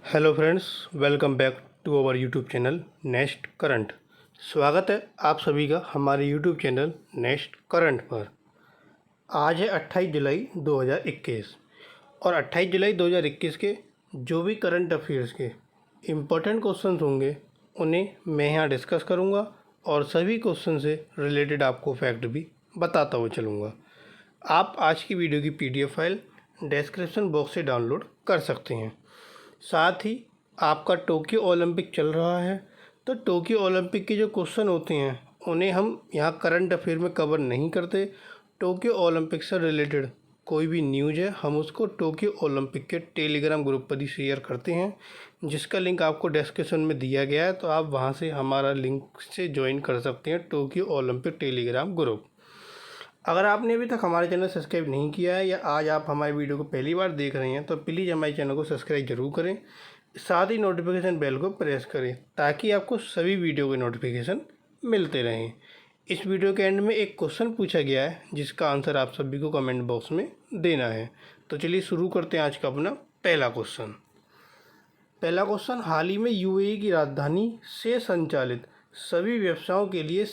Hello friends, welcome back to our YouTube channel next current. स्वागत है आप सभी का हमारे यूट्यूब चैनल नेक्स्ट करंट पर। आज है 28 जुलाई 2021 और 28 जुलाई 2021 के जो भी करंट अफेयर्स के इम्पोर्टेंट क्वेश्चंस होंगे उन्हें मैं यहाँ डिस्कस करूँगा और सभी क्वेश्चन से रिलेटेड आपको फैक्ट भी बताता हुआ चलूँगा। आप आज की वीडियो की PDF फाइल डिस्क्रिप्शन बॉक्स से डाउनलोड कर सकते हैं। साथ ही आपका टोक्यो ओलंपिक चल रहा है, तो टोक्यो ओलंपिक के जो क्वेश्चन होते हैं उन्हें हम यहाँ करंट अफेयर में कवर नहीं करते। टोक्यो ओलंपिक से रिलेटेड कोई भी न्यूज़ है हम उसको टोक्यो ओलंपिक के टेलीग्राम ग्रुप पर ही शेयर करते हैं, जिसका लिंक आपको डिस्क्रिप्शन में दिया गया है। तो आप वहाँ से हमारा लिंक से ज्वाइन कर सकते हैं टोक्यो ओलंपिक टेलीग्राम ग्रुप। अगर आपने अभी तक हमारे चैनल सब्सक्राइब नहीं किया है या आज आप हमारी वीडियो को पहली बार देख रहे हैं तो प्लीज़ हमारे चैनल को सब्सक्राइब जरूर करें। साथ ही नोटिफिकेशन बेल को प्रेस करें ताकि आपको सभी वीडियो के नोटिफिकेशन मिलते रहें। इस वीडियो के एंड में एक क्वेश्चन पूछा गया है जिसका आंसर आप सभी को कमेंट बॉक्स में देना है। तो चलिए शुरू करते हैं आज का अपना पहला क्वेश्चन। हाल ही में UAE की राजधानी से संचालित सभी व्यवसायों के लिए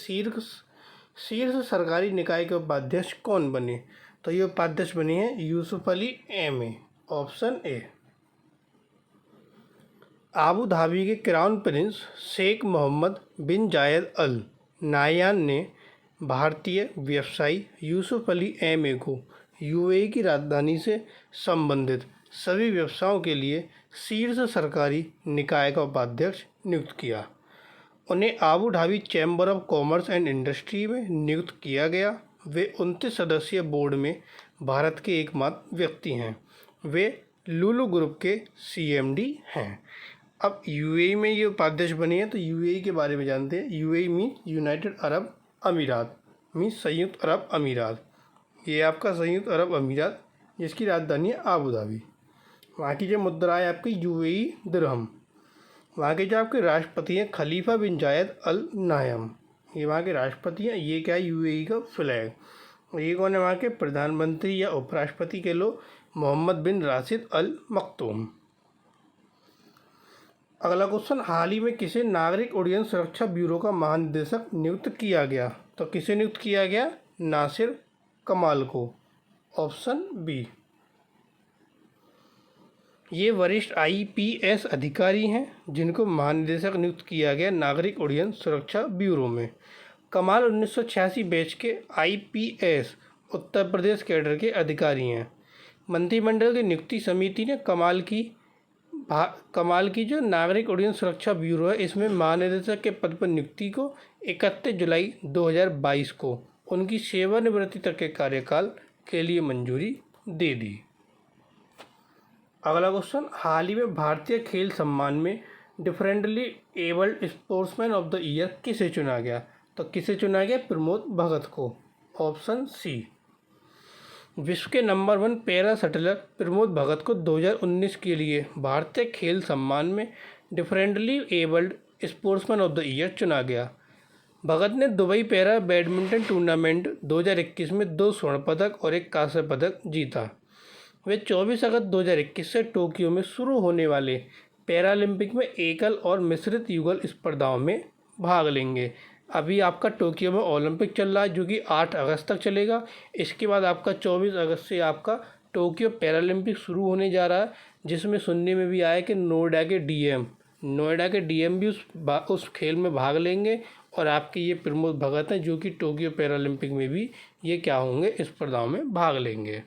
शीर्ष सरकारी निकाय के उपाध्यक्ष कौन बने? तो ये उपाध्यक्ष बने हैं Yusuf Ali MA, option A. Abu Dhabi के क्राउन प्रिंस शेख मोहम्मद बिन जायद अल नाह्यान ने भारतीय व्यवसायी यूसुफ अली MA को UAE की राजधानी से संबंधित सभी व्यवसायों के लिए शीर्ष सरकारी निकाय का उपाध्यक्ष नियुक्त किया। उन्हें Abu Dhabi chamber of commerce and industry में नियुक्त किया गया। वे 29 सदस्यीय बोर्ड में भारत के एकमात्र व्यक्ति हैं। वे लुलु ग्रुप के CMD हैं। अब UAE में ये उपाध्यक्ष बने हैं, तो UAE के बारे में जानते हैं। UAE मीन्स यूनाइटेड अरब अमीरात, मीन्स संयुक्त अरब अमीरात। ये आपका संयुक्त अरब अमीरात जिसकी राजधानी है आबू धाबी। वहाँ की जो मुद्रा है आपकी UAE दिरहम। वहाँ के जो आपके राष्ट्रपति हैं खलीफा बिन जायद अल नाह्यान, ये वहाँ के राष्ट्रपति हैं। ये क्या है? UAE का फ्लैग। ये कौन है? वहाँ के प्रधानमंत्री या उपराष्ट्रपति के लो मोहम्मद बिन राशिद अल मक्तूम। अगला क्वेश्चन, हाल ही में किसे नागरिक उड्डयन सुरक्षा ब्यूरो का महानिदेशक नियुक्त किया गया? तो किसे नियुक्त किया गया? नासिर कमाल को, ऑप्शन बी। ये वरिष्ठ IPS अधिकारी हैं जिनको महानिदेशक नियुक्त किया गया नागरिक उड्डयन सुरक्षा ब्यूरो में। कमाल 1986 बैच के IPS उत्तर प्रदेश कैडर के अधिकारी हैं। मंत्रिमंडल की नियुक्ति समिति ने कमाल की जो नागरिक उड्डयन सुरक्षा ब्यूरो है इसमें महानिदेशक के पद पर नियुक्ति को 31 जुलाई 2022 को उनकी सेवानिवृत्ति तक के कार्यकाल के लिए मंजूरी दे दी। अगला क्वेश्चन, हाल ही में भारतीय खेल सम्मान में differently abled sportsman of the year किसे चुना गया? तो किसे चुना गया? प्रमोद भगत को, ऑप्शन सी। विश्व के नंबर 1 पैरा शटलर प्रमोद भगत को 2019 के लिए भारतीय खेल सम्मान में differently abled sportsman of the year चुना गया। भगत ने दुबई पैरा बैडमिंटन टूर्नामेंट 2021 में 2 स्वर्ण पदक और 1 कांस्य पदक जीता। वे 24 अगस्त 2021 से टोक्यो में शुरू होने वाले पैरालंपिक में एकल और मिश्रित युगल स्पर्धाओं में भाग लेंगे। अभी आपका टोक्यो में ओलंपिक चल रहा है जो कि 8 अगस्त तक चलेगा। इसके बाद आपका 24 अगस्त से आपका टोक्यो पैरालंपिक शुरू होने जा रहा है, जिसमें सुनने में भी आया कि नोएडा के DM भी उस खेल में भाग लेंगे। और आपके ये प्रमोद भगत हैं जो कि टोक्यो पैरालंपिक में भी ये क्या होंगे? स्पर्धाओं में भाग लेंगे।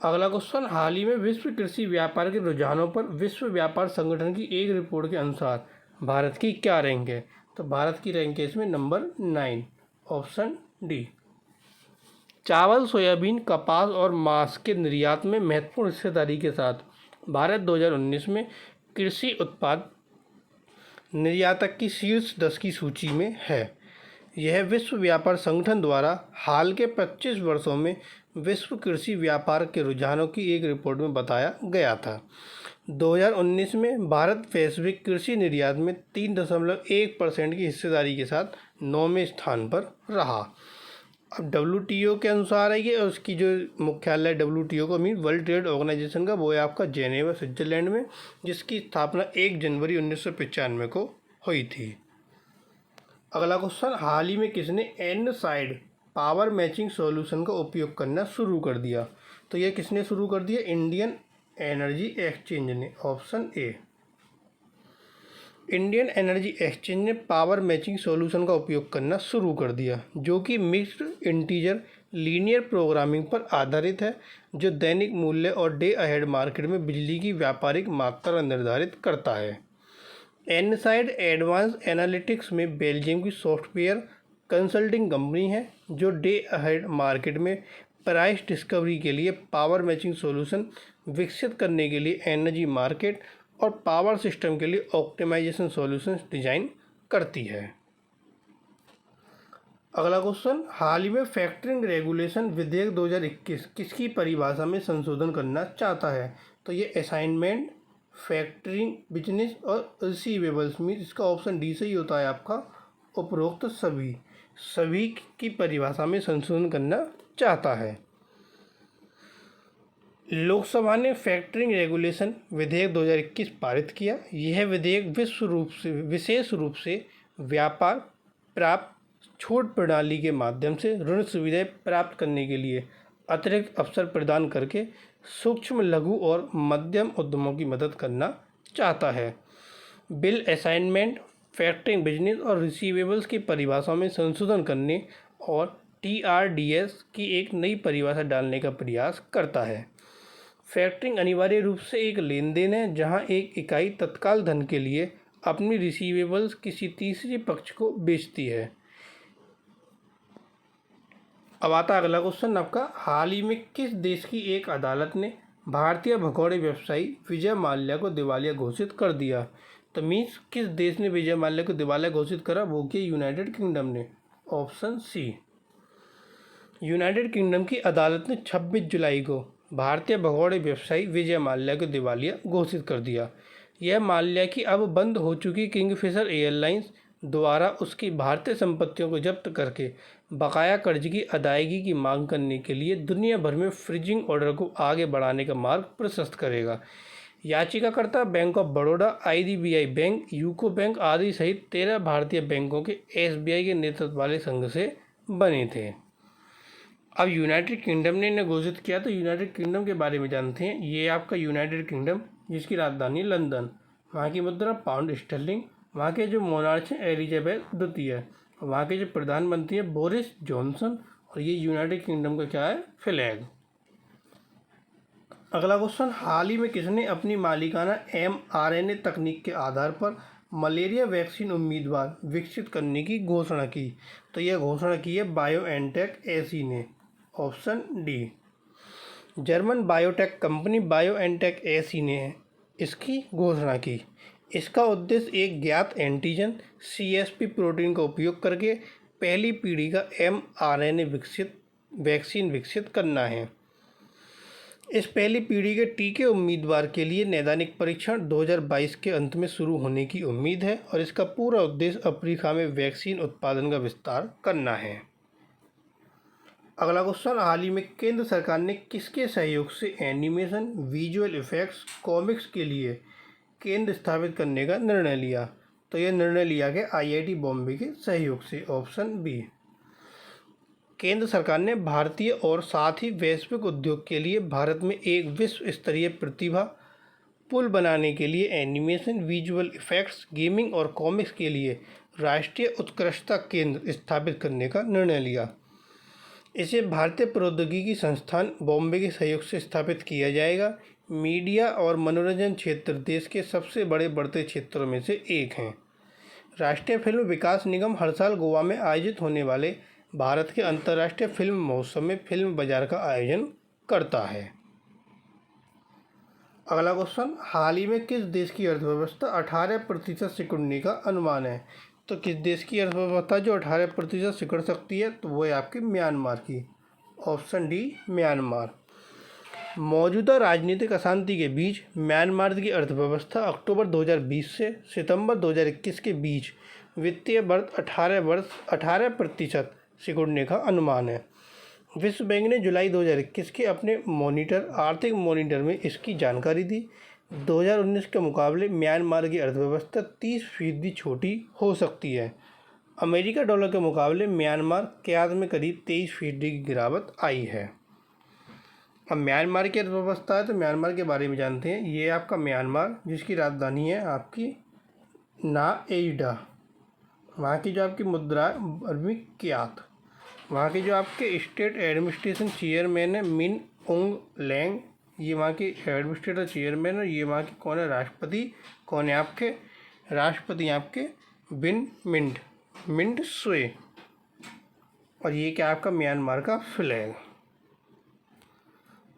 अगला क्वेश्चन, हाल ही में विश्व कृषि व्यापार के रुझानों पर विश्व व्यापार संगठन की एक रिपोर्ट के अनुसार भारत की क्या रैंक है? तो भारत की रैंक है इसमें नंबर 9, ऑप्शन डी। चावल, सोयाबीन, कपास और मांस के निर्यात में महत्वपूर्ण हिस्सेदारी के साथ भारत 2019 में कृषि उत्पाद निर्यातक की शीर्ष 10 की सूची में है। यह विश्व व्यापार संगठन द्वारा हाल के 25 वर्षों में विश्व कृषि व्यापार के रुझानों की एक रिपोर्ट में बताया गया था। 2019 में भारत वैश्विक कृषि निर्यात में 3.1% की हिस्सेदारी के साथ 9वें स्थान पर रहा। अब WTO के अनुसार है ये, और उसकी जो मुख्यालय WTO को मीन वर्ल्ड ट्रेड ऑर्गेनाइजेशन का, वो है आपका जेनेवा स्विट्जरलैंड में, जिसकी स्थापना 1 जनवरी 1995 को हुई थी। अगला क्वेश्चन, हाल ही में किसने एन साइड पावर मैचिंग सॉल्यूशन का उपयोग करना शुरू कर दिया? तो ये किसने शुरू कर दिया? इंडियन एनर्जी एक्सचेंज ने, option A. Indian energy exchange ने पावर मैचिंग सॉल्यूशन का उपयोग करना शुरू कर दिया, जो कि मिक्स्ड इंटीजर लीनियर प्रोग्रामिंग पर आधारित है, जो दैनिक मूल्य और डे अहेड मार्केट में बिजली की व्यापारिक मात्रा निर्धारित करता है। एनसाइड एडवांस एनालिटिक्स में बेल्जियम की सॉफ्टवेयर कंसल्टिंग कंपनी है, जो डे अहेड मार्केट में प्राइस डिस्कवरी के लिए पावर मैचिंग सॉल्यूशन विकसित करने के लिए एनर्जी मार्केट और पावर सिस्टम के लिए ऑप्टिमाइजेशन सॉल्यूशंस डिजाइन करती है। अगला क्वेश्चन, हाल ही में फैक्टरिंग रेगुलेशन विधेयक 2021 किसकी परिभाषा में संशोधन करना चाहता है? तो ये असाइनमेंट, फैक्टरिंग, बिजनेस और रिसीवेबल्स में, इसका ऑप्शन डी सही होता है आपका, उपरोक्त सभी की परिभाषा में संशोधन करना चाहता है। लोकसभा ने फैक्टरिंग रेगुलेशन विधेयक 2021 पारित किया। यह विधेयक विशेष रूप से व्यापार प्राप्त छूट प्रणाली के माध्यम से ऋण सुविधाएं प्राप्त करने के लिए अतिरिक्त अवसर प्रदान करके सूक्ष्म, लघु और मध्यम उद्यमों की मदद करना चाहता है। बिल असाइनमेंट, फैक्टरिंग, बिजनेस और रिसीवेबल्स की परिभाषा में संशोधन करने और TRDS की एक नई परिभाषा डालने का प्रयास करता है। फैक्टरिंग अनिवार्य रूप से एक लेन देन है, जहां एक इकाई तत्काल धन के लिए अपनी रिसीवेबल्स किसी तीसरे पक्ष को बेचती है। अब आता है अगला क्वेश्चन आपका, हाल ही में किस देश की एक अदालत ने भारतीय भगोड़े व्यवसायी विजय माल्या को दिवालिया घोषित कर दिया? तो मीन्स किस देश ने विजय माल्या को दिवालिया घोषित करा? वो कि यूनाइटेड किंगडम ने, ऑप्शन सी। यूनाइटेड किंगडम की अदालत ने 26 जुलाई को भारतीय भगोड़े व्यवसायी विजय माल्या को दिवालिया घोषित कर दिया। यह माल्या की अब बंद हो चुकी किंगफिशर एयरलाइंस द्वारा उसकी भारतीय संपत्तियों को जब्त करके बकाया कर्ज की अदायगी की मांग करने के लिए दुनिया भर में फ्रीजिंग ऑर्डर को आगे बढ़ाने का मार्ग प्रशस्त करेगा। याचिकाकर्ता bank of Baroda, IDBI bank, UCO bank आदि सहित 13 भारतीय बैंकों के SBI के नेतृत्व वाले संघ से बने थे। अब यूनाइटेड किंगडम ने इन्हें घोषित किया, तो यूनाइटेड किंगडम के बारे में जानते हैं। ये आपका यूनाइटेड किंगडम, जिसकी राजधानी लंदन, वहाँ की मुद्रा पाउंड स्टर्लिंग, वहाँ के जो मोनार्च हैं एलिजाबेथ द्वितीय, वहाँ के जो प्रधानमंत्री हैं बोरिस जॉनसन, और ये यूनाइटेड किंगडम का क्या है? फ्लैग। अगला क्वेश्चन, हाल ही में किसने अपनी मालिकाना mRNA तकनीक के आधार पर मलेरिया वैक्सीन उम्मीदवार विकसित करने की घोषणा की? तो यह घोषणा की है बायोएनटेक एसी ने, option D. German biotech company BioNTech AC ने इसकी घोषणा की। इसका उद्देश्य एक ज्ञात एंटीजन CSP प्रोटीन का उपयोग करके पहली पीढ़ी का mRNA वैक्सीन विकसित करना है। इस पहली पीढ़ी के टीके उम्मीदवार के लिए नैदानिक परीक्षण 2022 के अंत में शुरू होने की उम्मीद है, और इसका पूरा उद्देश्य अफ्रीका में वैक्सीन उत्पादन का विस्तार करना है। अगला क्वेश्चन, हाल ही में केंद्र सरकार ने किसके सहयोग से एनिमेशन, विजुअल इफेक्ट्स, कॉमिक्स के लिए केंद्र स्थापित करने का निर्णय लिया? तो यह निर्णय लिया गया IIT बॉम्बे के सहयोग से, ऑप्शन बी। केंद्र सरकार ने भारतीय और साथ ही वैश्विक उद्योग के लिए भारत में एक विश्व स्तरीय प्रतिभा पुल बनाने के लिए एनिमेशन, विजुअल इफेक्ट्स, गेमिंग और कॉमिक्स के लिए राष्ट्रीय उत्कृष्टता केंद्र स्थापित करने का निर्णय लिया। इसे भारतीय प्रौद्योगिकी संस्थान बॉम्बे के सहयोग से स्थापित किया जाएगा। मीडिया और मनोरंजन क्षेत्र देश के सबसे बड़े बढ़ते क्षेत्रों में से एक हैं। राष्ट्रीय फिल्म विकास निगम हर साल गोवा में आयोजित होने वाले भारत के अंतर्राष्ट्रीय फिल्म महोत्सव में फिल्म बाजार का आयोजन करता है। अगला क्वेश्चन, हाल ही में किस देश की अर्थव्यवस्था 18% सिकुड़ने का अनुमान है? तो किस देश की अर्थव्यवस्था जो 18% सिकुड़ सकती है? तो वो है आपकी म्यांमार की, ऑप्शन डी, म्यांमार। मौजूदा राजनीतिक अशांति के बीच म्यांमार की अर्थव्यवस्था अक्टूबर 2020 से सितंबर 2021 के बीच वित्तीय वर्ष 18% सिकुड़ने का अनुमान है। विश्व बैंक ने जुलाई 2021 के अपने आर्थिक मॉनिटर में इसकी जानकारी दी। 2019 के मुकाबले म्यांमार की अर्थव्यवस्था 30% छोटी हो सकती है। अमेरिका डॉलर के मुकाबले म्यांमार क्याद में करीब 23% की गिरावट आई है। अब म्यांमार की अर्थव्यवस्था है तो म्यांमार के बारे में जानते हैं। ये आपका म्यांमार, जिसकी राजधानी है आपकी नाएडा। वहाँ की जो आपकी मुद्रा अरबी क्यात। वहाँ के जो आपके स्टेट एडमिनिस्ट्रेशन चेयरमैन है मिन ओंग लैंग। ये वहाँ के एडमिनिस्ट्रेटर चेयरमैन है। ये वहाँ के कौन है? राष्ट्रपति। कौन है आपके? राष्ट्रपति आपके बिन मिंट सुए। और ये क्या आपका म्यांमार का फ्लैग।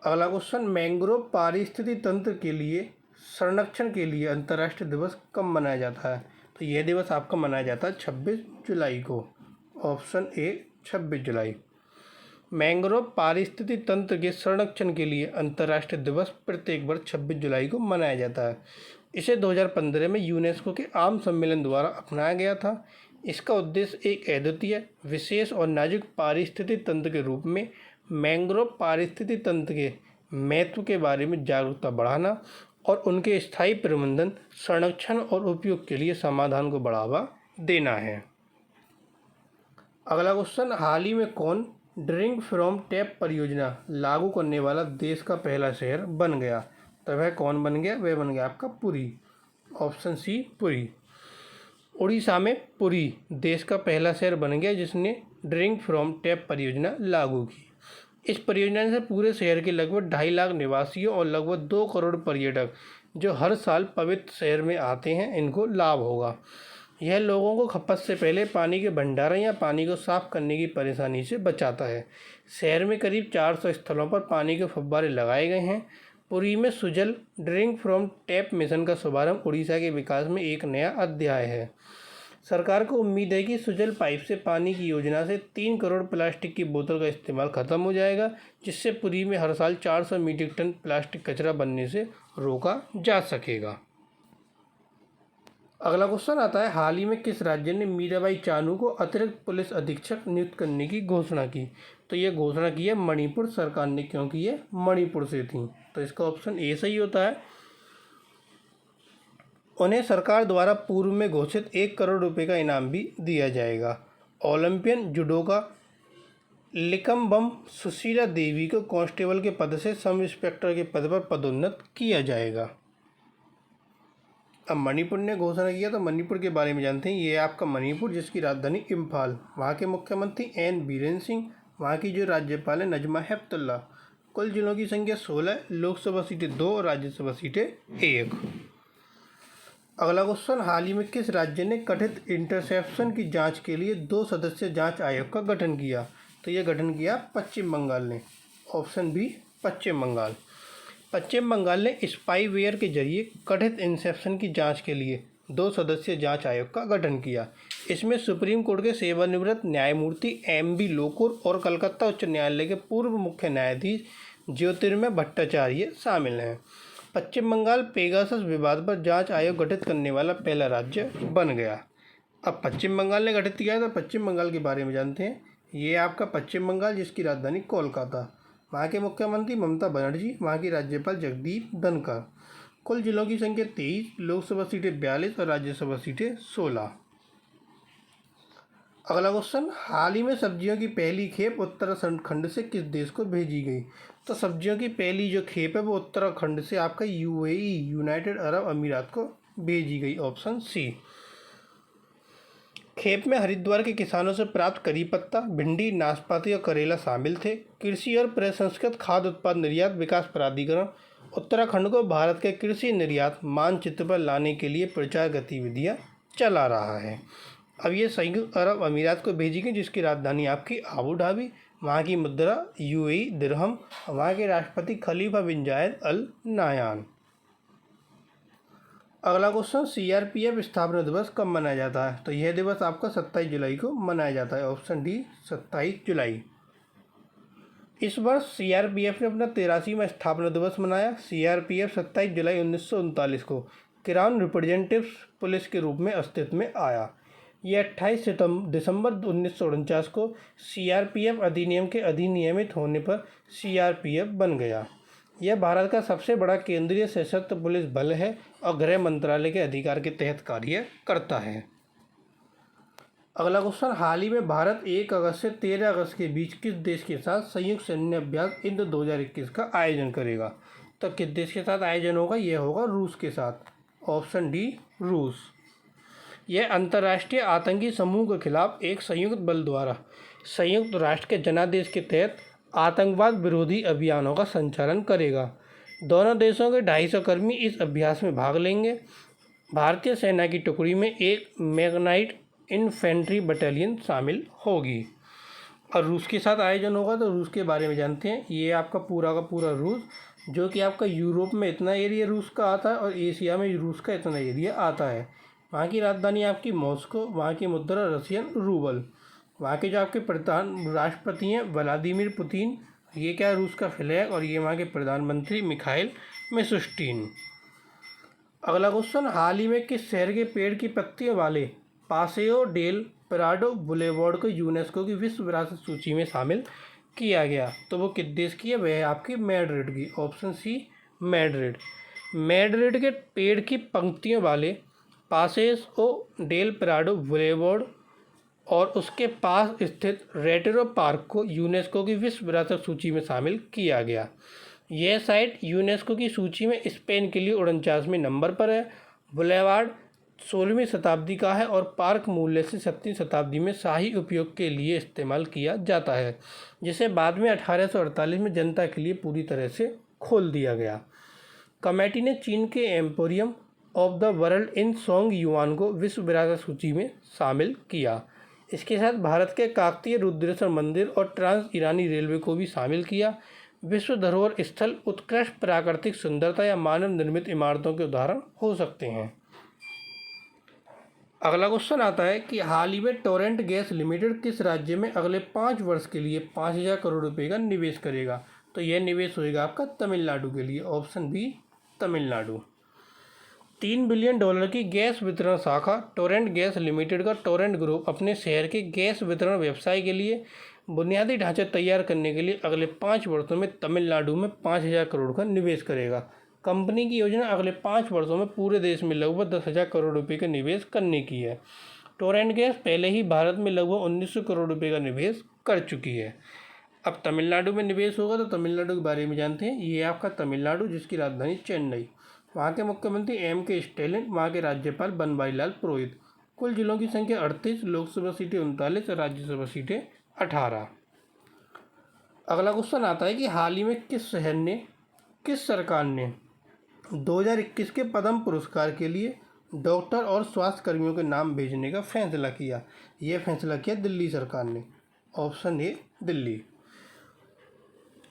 अगला क्वेश्चन, मैंग्रोव पारिस्थितिकी तंत्र के लिए संरक्षण के लिए अंतर्राष्ट्रीय दिवस कब मनाया जाता है? तो यह दिवस आपका मनाया जाता है 26 जुलाई को। Option A 26 July. मैंग्रोव पारिस्थितिकी तंत्र के संरक्षण के लिए अंतर्राष्ट्रीय दिवस प्रत्येक वर्ष 26 जुलाई को मनाया जाता है। इसे 2015 में यूनेस्को के आम सम्मेलन द्वारा अपनाया गया था। इसका उद्देश्य एक अद्वितीय, विशेष और नाजुक पारिस्थितिकी तंत्र के रूप में मैंग्रोव पारिस्थितिकी तंत्र के महत्व के बारे में जागरूकता बढ़ाना और उनके स्थायी प्रबंधन, संरक्षण और उपयोग के लिए समाधान को बढ़ावा देना है। अगला क्वेश्चन, हाल ही में कौन ड्रिंक फ्रॉम टैप परियोजना लागू करने वाला देश का पहला शहर बन गया? तो वह कौन बन गया? वह बन गया आपका पुरी। Option C Puri. उड़ीसा में पुरी देश का पहला शहर बन गया जिसने ड्रिंक फ्रॉम टैप परियोजना लागू की। इस परियोजना से पूरे शहर के लगभग 2.5 लाख निवासियों और लगभग 2 करोड़ पर्यटक जो हर साल पवित्र शहर में आते हैं, इनको लाभ होगा। यह लोगों को खपत से पहले पानी के भंडारण या पानी को साफ करने की परेशानी से बचाता है। शहर में करीब 400 स्थलों पर पानी के फव्वारे लगाए गए हैं। पुरी में Sujal drink from tap mission का शुभारंभ उड़ीसा के विकास में एक नया अध्याय है। सरकार को उम्मीद है कि सुजल पाइप से पानी की योजना से 3 करोड़ प्लास्टिक की बोतल का इस्तेमाल खत्म हो जाएगा, जिससे पुरी में हर साल 400 मीट्रिक टन प्लास्टिक कचरा बनने से रोका जा सकेगा। अगला क्वेश्चन आता है, हाल ही में किस राज्य ने मीराबाई चानू को अतिरिक्त पुलिस अधीक्षक नियुक्त करने की घोषणा की? तो ये घोषणा की है मणिपुर सरकार ने, क्योंकि ये मणिपुर से थी। तो इसका ऑप्शन ए सही होता है। उन्हें सरकार द्वारा पूर्व में घोषित 1 करोड़ रुपए का इनाम भी दिया जाएगा। ओलंपियन जुडोका लिकम्बम सुशीला देवी को कांस्टेबल के पद से सब इंस्पेक्टर के पद पर पदोन्नत किया जाएगा। अब मणिपुर ने घोषणा किया, तो मणिपुर के बारे में जानते हैं। ये आपका मणिपुर, जिसकी राजधानी इम्फाल। वहाँ के मुख्यमंत्री एन बीरेन सिंह। वहाँ की जो राज्यपाल है नजमा हेपतुल्ला। कुल जिलों की संख्या 16, लोकसभा सीटें 2 और राज्यसभा सीटें 1। अगला क्वेश्चन, हाल ही में किस राज्य ने कथित इंटरसेप्शन की जांच के लिए 2 सदस्यीय जांच आयोग का गठन किया? तो ये गठन किया पश्चिम बंगाल ने। ऑप्शन बी पश्चिम बंगाल। पश्चिम बंगाल ने स्पाईवेयर के जरिए कथित इंसेप्शन की जांच के लिए 2 सदस्यीय जांच आयोग का गठन किया। इसमें सुप्रीम कोर्ट के सेवानिवृत्त न्यायमूर्ति एम.बी. लोकुर और कलकत्ता उच्च न्यायालय के पूर्व मुख्य न्यायाधीश ज्योतिर्मय भट्टाचार्य शामिल हैं। पश्चिम बंगाल पेगासस विवाद पर जांच आयोग गठित करने वाला पहला राज्य बन गया। अब पश्चिम बंगाल ने गठित किया है, तो पश्चिम बंगाल के बारे में जानते हैं। ये आपका पश्चिम बंगाल, जिसकी राजधानी कोलकाता। वहाँ के मुख्यमंत्री ममता बनर्जी। वहाँ की राज्यपाल जगदीप धनखड़। कुल जिलों की संख्या 23, लोकसभा सीटें 42 और राज्यसभा सीटें 16। अगला क्वेश्चन, हाल ही में सब्जियों की पहली खेप उत्तराखंड से किस देश को भेजी गई? तो सब्जियों की पहली जो खेप है वो उत्तराखंड से आपका यूएई, यूनाइटेड अरब अमीरात को भेजी गई। Option C. खेप में हरिद्वार के किसानों से प्राप्त करी पत्ता, भिंडी, नाशपाती और करेला शामिल थे। कृषि और प्रसंस्कृत खाद्य उत्पाद निर्यात विकास प्राधिकरण उत्तराखंड को भारत के कृषि निर्यात मानचित्र पर लाने के लिए प्रचार गतिविधियां चला रहा है। अब ये संयुक्त अरब अमीरात को भेजी गई, जिसकी राजधानी आपकी आबू धाबी। वहाँ की मुद्रा यूएई दिरहम। वहाँ के राष्ट्रपति खलीफा बिन जायद अल नाह्यान। अगला क्वेश्चन, सीआरपीएफ स्थापना दिवस कब मनाया जाता है? तो यह दिवस आपका 27 जुलाई को मनाया जाता है। ऑप्शन डी 27 जुलाई। इस वर्ष सीआरपीएफ ने अपना 83वां स्थापना दिवस मनाया। सीआरपीएफ 27 जुलाई 1939 को क्राउन रिप्रेजेंटेटिव्स पुलिस के रूप में अस्तित्व में आया। ये 28 दिसंबर 1949 को CRPF अधिनियम के अधिनियमित होने पर CRPF बन गया। यह भारत का सबसे बड़ा केंद्रीय सशस्त्र पुलिस बल है और गृह मंत्रालय के अधिकार के तहत कार्य करता है। अगला क्वेश्चन, हाल ही में भारत 1 अगस्त से 13 अगस्त के बीच किस देश के साथ संयुक्त सैन्य अभ्यास इंद्र 2021 का आयोजन करेगा? तो किस देश के साथ आयोजन होगा? यह होगा रूस के साथ। ऑप्शन डी, रूस। यह अंतर्राष्ट्रीय आतंकी समूह के खिलाफ एक संयुक्त बल द्वारा संयुक्त राष्ट्र के जनादेश के तहत आतंकवाद विरोधी अभियानों का संचालन करेगा। दोनों देशों के 250 कर्मी इस अभ्यास में भाग लेंगे। भारतीय सेना की टुकड़ी में एक मैग्नाइट इन्फेंट्री बटालियन शामिल होगी। और रूस के साथ आयोजन होगा तो रूस के बारे में जानते हैं। ये आपका पूरा का पूरा रूस, जो कि आपका यूरोप में इतना एरिया रूस का आता है और एशिया में रूस का इतना एरिया आता है। वहाँ की राजधानी आपकी मॉस्को, वहाँ की मुद्रा रशियन रूबल, वहाँ के जो आपके राष्ट्रपति हैं व्लादिमीर पुतिन, ये क्या है रूस का फ्लैग, और ये वहाँ के प्रधानमंत्री मिखाइल मिशुस्टिन। अगला क्वेश्चन, हाल ही में किस शहर के पेड़ की पत्तियों वाले पासेओ डेल प्राडो बुलेवार्ड को यूनेस्को की विश्व विरासत सूची में शामिल किया गया? तो वो किस देश की है? वह है आपकी मैड्रिड की। Option C, Madrid. मैड्रिड के पेड़ की पंक्तियों वाले पासेओ डेल प्राडो बुलेवार्ड और उसके पास स्थित रेटेरो पार्क को यूनेस्को की विश्व विरासत सूची में शामिल किया गया। यह साइट यूनेस्को की सूची में स्पेन के लिए 49वें नंबर पर है। बुलेवार्ड 16वीं शताब्दी का है और पार्क मूल्य से 17वीं शताब्दी में शाही उपयोग के लिए इस्तेमाल किया जाता है, जिसे बाद में 1848 में जनता के लिए पूरी तरह से खोल दिया गया। कमेटी ने चीन के emporium of the world in song yuan को विश्व विरासत सूची में शामिल किया। इसके साथ भारत के काकतीय रुद्रेश्वर मंदिर और ट्रांस ईरानी रेलवे को भी शामिल किया। विश्व धरोहर स्थल उत्कृष्ट प्राकृतिक सुंदरता या मानव निर्मित इमारतों के उदाहरण हो सकते हैं। अगला क्वेश्चन आता है कि हाल ही में टोरेंट गैस लिमिटेड किस राज्य में अगले 5 वर्ष के लिए 5000 करोड़ रुपए का निवेश करेगा? तो यह निवेश होएगा आपका तमिलनाडु के लिए। Option B, Tamil Nadu. $3 बिलियन की गैस वितरण शाखा टोरेंट गैस लिमिटेड का टोरेंट ग्रुप अपने शहर के गैस वितरण व्यवसाय के लिए बुनियादी ढांचा तैयार करने के लिए अगले 5 वर्षों में तमिलनाडु में 5000 करोड़ का निवेश करेगा। कंपनी की योजना अगले 5 वर्षों में पूरे देश में लगभग 10,000 करोड़ रुपए का निवेश करने की है। टोरेंट गैस पहले ही भारत में लगभग 1900 करोड़ रुपए का निवेश कर चुकी है। अब तमिलनाडु में निवेश होगा तो तमिलनाडु के बारे में जानते हैं। ये आपका तमिलनाडु, जिसकी राजधानी चेन्नई, वहाँ के मुख्यमंत्री M.K. स्टैलिन, वहाँ के राज्यपाल बनवारी लाल पुरोहित। कुल जिलों की संख्या 38, लोकसभा सीटें 39 और राज्यसभा सीटें 18। अगला क्वेश्चन आता है कि हाल ही में किस सरकार ने 2021 के पद्म पुरस्कार के लिए डॉक्टर और स्वास्थ्य कर्मियों के नाम भेजने का फैसला किया? यह फैसला किया दिल्ली सरकार ने। Option A, Delhi.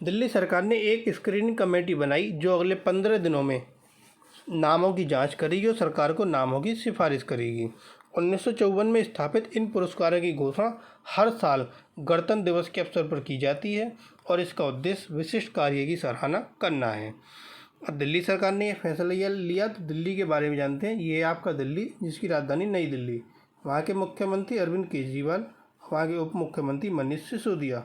दिल्ली सरकार ने एक स्क्रीनिंग कमेटी बनाई जो अगले 15 दिनों में नामों की जांच करेगी और सरकार को नामों की सिफारिश करेगी। 1954 में स्थापित इन पुरस्कारों की घोषणा हर साल गणतंत्र दिवस के अवसर पर की जाती है और इसका उद्देश्य विशिष्ट कार्य की सराहना करना है। अब दिल्ली सरकार ने यह फैसला लिया तो दिल्ली के बारे में जानते हैं। ये आपका दिल्ली, जिसकी राजधानी नई दिल्ली, वहाँ के मुख्यमंत्री अरविंद केजरीवाल, वहाँ के उप मुख्यमंत्री मनीष सिसोदिया,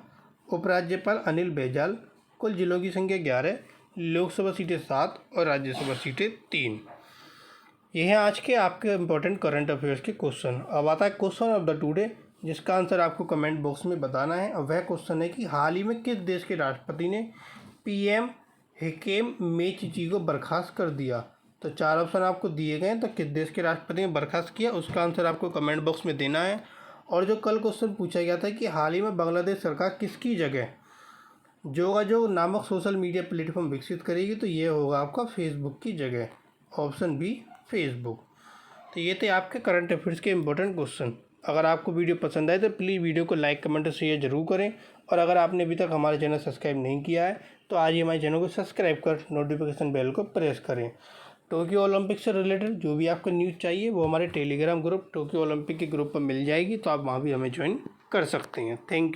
उपराज्यपाल अनिल बैजल। कुल जिलों की संख्या 11, लोकसभा सीटें 7 और राज्यसभा सीटें 3। यह है आज के आपके इम्पोर्टेंट करंट अफेयर्स के क्वेश्चन। अब आता है क्वेश्चन ऑफ द टुडे, जिसका आंसर आपको कमेंट बॉक्स में बताना है। और वह क्वेश्चन है कि हाल ही में किस देश के राष्ट्रपति ने PM हिकेम मेचिची को बर्खास्त कर दिया? तो 4 ऑप्शन आपको दिए गए हैं। तो किस देश के राष्ट्रपति ने बर्खास्त किया, उसका आंसर आपको कमेंट बॉक्स में देना है। और जो कल क्वेश्चन पूछा गया था कि हाल ही में बांग्लादेश सरकार किसकी जगह जोगाजोग नामक सोशल मीडिया प्लेटफॉर्म विकसित करेगी? तो ये होगा आपका फेसबुक की जगह। Option B, Facebook. तो ये थे आपके करंट अफेयर्स के इंपॉर्टेंट क्वेश्चन। अगर आपको वीडियो पसंद आए तो प्लीज़ वीडियो को लाइक, कमेंट और शेयर जरूर करें। और अगर आपने अभी तक हमारे चैनल सब्सक्राइब नहीं किया है तो आज ही हमारे चैनल को सब्सक्राइब कर नोटिफिकेशन बेल को प्रेस करें। टोक्यो ओलंपिक से रिलेटेड जो भी आपको न्यूज़ चाहिए वो हमारे टेलीग्राम ग्रुप टोक्यो ओलंपिक के ग्रुप पर मिल जाएगी, तो आप वहाँ भी हमें ज्वाइन कर सकते हैं। Thank you.